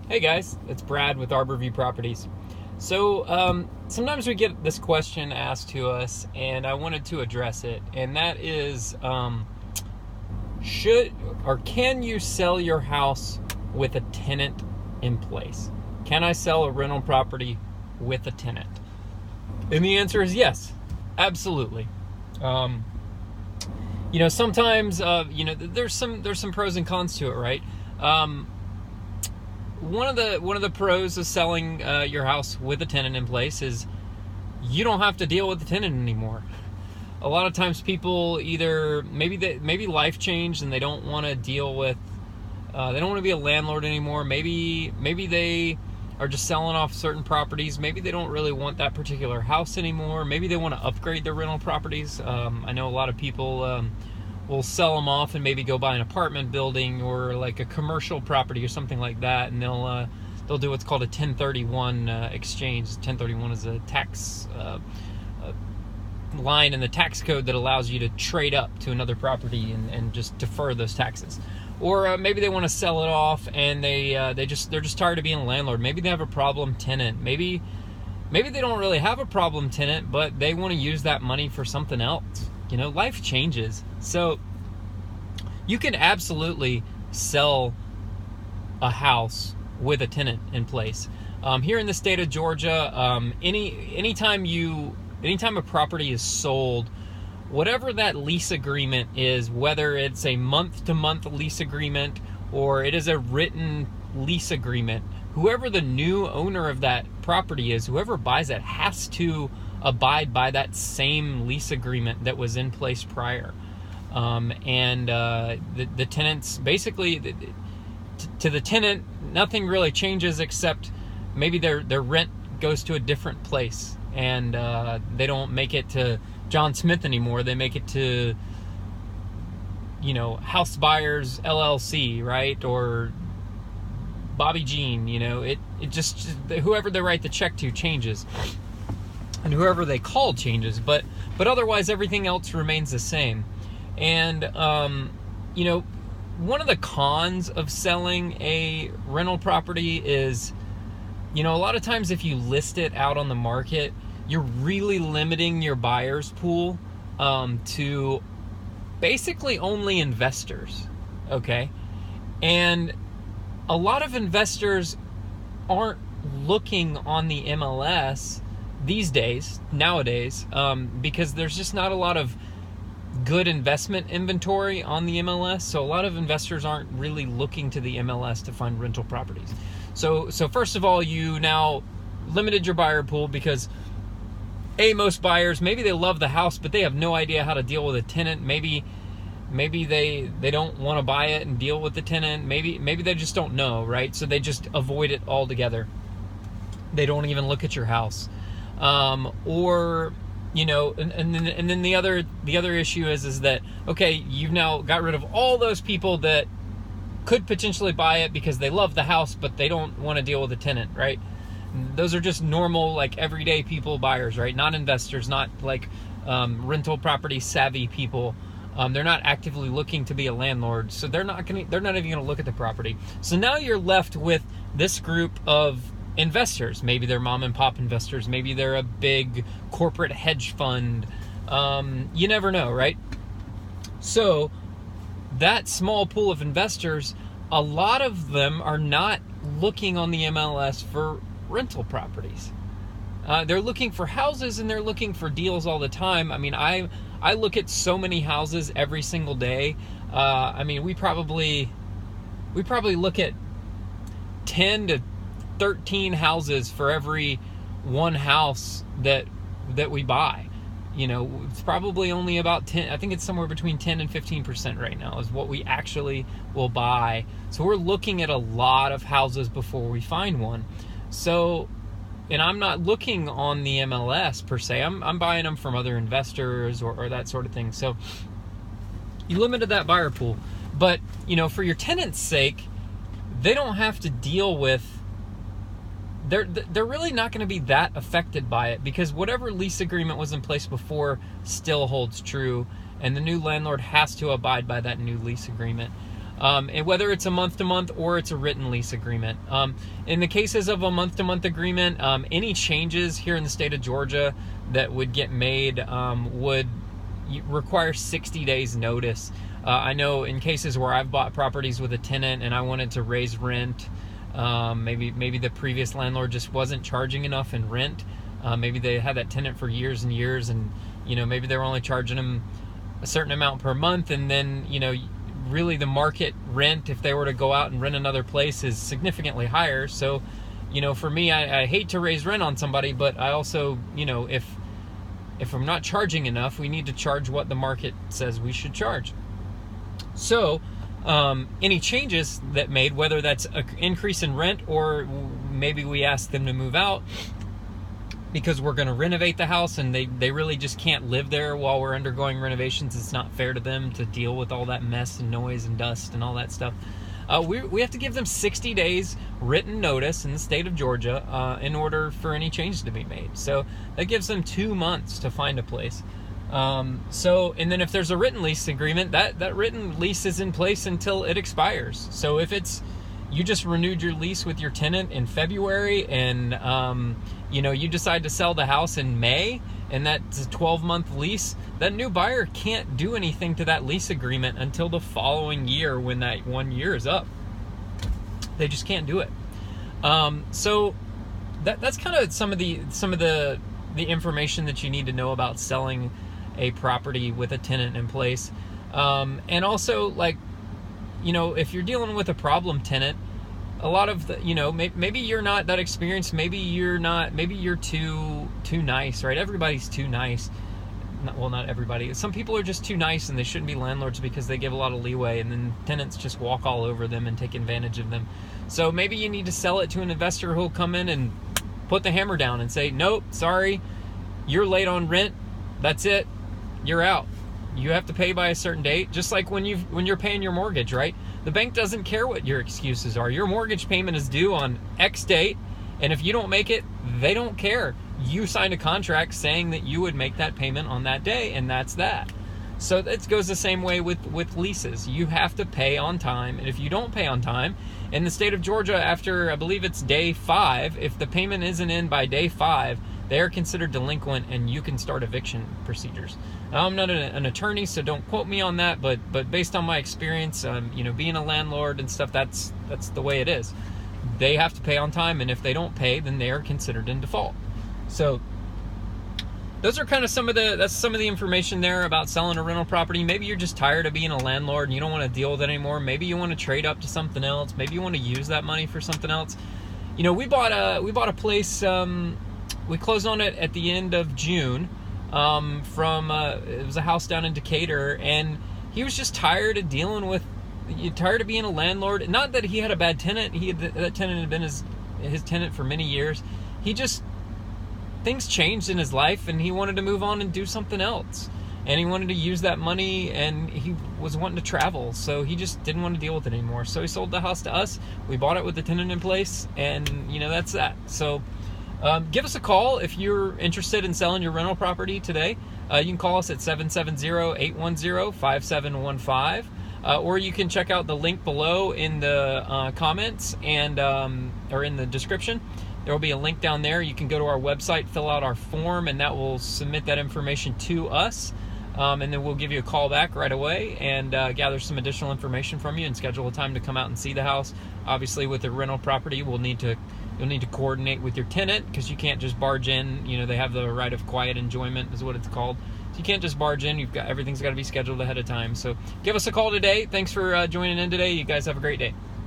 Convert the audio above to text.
Hey guys, it's Brad with Arborview Properties. So sometimes we get this question asked to us, and I wanted to address it, and that is, should or can you sell your house with a tenant in place? Can I sell a rental property with a tenant? And the answer is yes, absolutely. Sometimes there's some pros and cons to it, right? One of the pros of selling your house with a tenant in place is you don't have to deal with the tenant anymore. A lot of times people either maybe life changed and they don't want to deal with they don't want to be a landlord anymore. Maybe they are just selling off certain properties. Maybe they don't really want that particular house anymore. Maybe they want to upgrade their rental properties. I know a lot of people will sell them off and maybe go buy an apartment building or like a commercial property or something like that, and they'll do what's called a 1031 exchange. 1031 is a tax line in the tax code that allows you to trade up to another property and just defer those taxes. Or maybe they want to sell it off and they're just tired of being a landlord. Maybe they have a problem tenant. Maybe they don't really have a problem tenant, but they want to use that money for something else. Life changes. So you can absolutely sell a house with a tenant in place. Here in the state of Georgia, anytime a property is sold, whatever that lease agreement is, whether it's a month-to-month lease agreement or it is a written lease agreement, whoever the new owner of that property is, whoever buys it, has to abide by that same lease agreement that was in place prior. The tenants, basically, to the tenant, nothing really changes except maybe their rent goes to a different place, and they don't make it to John Smith anymore. They make it to, House Buyers LLC, right? Or Bobby Jean. It just whoever they write the check to changes, and whoever they call changes, but otherwise everything else remains the same. And one of the cons of selling a rental property is, a lot of times if you list it out on the market, you're really limiting your buyer's pool to basically only investors, okay? And a lot of investors aren't looking on the MLS nowadays, because there's just not a lot of good investment inventory on the MLS. So a lot of investors aren't really looking to the MLS to find rental properties. So first of all, you now limited your buyer pool because most buyers, maybe they love the house, but they have no idea how to deal with a tenant. Maybe they don't want to buy it and deal with the tenant. Maybe they just don't know, right? So they just avoid it altogether. They don't even look at your house. And then the other issue is that, okay, you've now got rid of all those people that could potentially buy it because they love the house, but they don't want to deal with a tenant, right? Those are just normal, like, everyday people, buyers, right? Not investors, not like rental property savvy people. They're not actively looking to be a landlord, so they're not even gonna look at the property. So now you're left with this group of investors. Maybe they're mom and pop investors. Maybe they're a big corporate hedge fund. You never know, right? So that small pool of investors, a lot of them are not looking on the MLS for rental properties. They're looking for houses and they're looking for deals all the time. I mean, I look at so many houses every single day. We probably look at 10 to 13 houses for every one house that we buy. It's probably only about 10. I think it's somewhere between 10 and 15% right now is what we actually will buy. So we're looking at a lot of houses before we find one. So, and I'm not looking on the MLS per se. I'm buying them from other investors or that sort of thing. So you limited that buyer pool. But, for your tenant's sake, they don't have to deal with, they're really not going to be that affected by it, because whatever lease agreement was in place before still holds true, and the new landlord has to abide by that new lease agreement. And whether it's a month-to-month or it's a written lease agreement. In the cases of a month-to-month agreement, any changes here in the state of Georgia that would get made would require 60 days notice. I know in cases where I've bought properties with a tenant and I wanted to raise rent, maybe the previous landlord just wasn't charging enough in rent. Maybe they had that tenant for years and years, and maybe they were only charging them a certain amount per month, and then really the market rent, if they were to go out and rent another place, is significantly higher. So for me, I hate to raise rent on somebody, but I also if I'm not charging enough, we need to charge what the market says we should charge. So any changes that made, whether that's an increase in rent or maybe we ask them to move out because we're going to renovate the house and they really just can't live there while we're undergoing renovations. It's not fair to them to deal with all that mess and noise and dust and all that stuff. We have to give them 60 days written notice in the state of Georgia in order for any changes to be made. So that gives them 2 months to find a place. And then if there's a written lease agreement, that written lease is in place until it expires. So if you just renewed your lease with your tenant in February and you decide to sell the house in May, and that's a 12-month lease, that new buyer can't do anything to that lease agreement until the following year when that 1 year is up. They just can't do it. So that's kind of some of the information that you need to know about selling a property with a tenant in place. And also, if you're dealing with a problem tenant, a lot of maybe you're not that experienced, maybe you're too nice, right? Everybody's too nice. Not everybody. Some people are just too nice and they shouldn't be landlords because they give a lot of leeway, and then tenants just walk all over them and take advantage of them. So maybe you need to sell it to an investor who'll come in and put the hammer down and say, nope, sorry, you're late on rent. That's it. You're out. You have to pay by a certain date, just like when you're paying your mortgage, right? The bank doesn't care what your excuses are. Your mortgage payment is due on X date, and if you don't make it, they don't care. You signed a contract saying that you would make that payment on that day, and that's that. So it goes the same way with leases. You have to pay on time, and if you don't pay on time, in the state of Georgia, after I believe it's day 5, if the payment isn't in by day 5, they are considered delinquent, and you can start eviction procedures. Now, I'm not an attorney, so don't quote me on that, but based on my experience, being a landlord and stuff, that's the way it is. They have to pay on time, and if they don't pay, then they are considered in default. So those are kind of some of the information there about selling a rental property. Maybe you're just tired of being a landlord and you don't want to deal with it anymore. Maybe you want to trade up to something else. Maybe you want to use that money for something else. We bought a place. We closed on it at the end of June. It was a house down in Decatur, and he was just tired of being a landlord. Not that he had a bad tenant. That tenant had been his tenant for many years. Things changed in his life, and he wanted to move on and do something else. And he wanted to use that money, and he was wanting to travel, so he just didn't want to deal with it anymore. So he sold the house to us. We bought it with the tenant in place, and that's that. So give us a call if you're interested in selling your rental property today. You can call us at 770-810-5715, or you can check out the link below in the comments and or in the description. There will be a link down there. You can go to our website, fill out our form, and that will submit that information to us. And then we'll give you a call back right away and gather some additional information from you and schedule a time to come out and see the house. Obviously, with the rental property, you'll need to coordinate with your tenant, because you can't just barge in. They have the right of quiet enjoyment is what it's called. So you can't just barge in. Everything's got to be scheduled ahead of time. So give us a call today. Thanks for joining in today. You guys have a great day.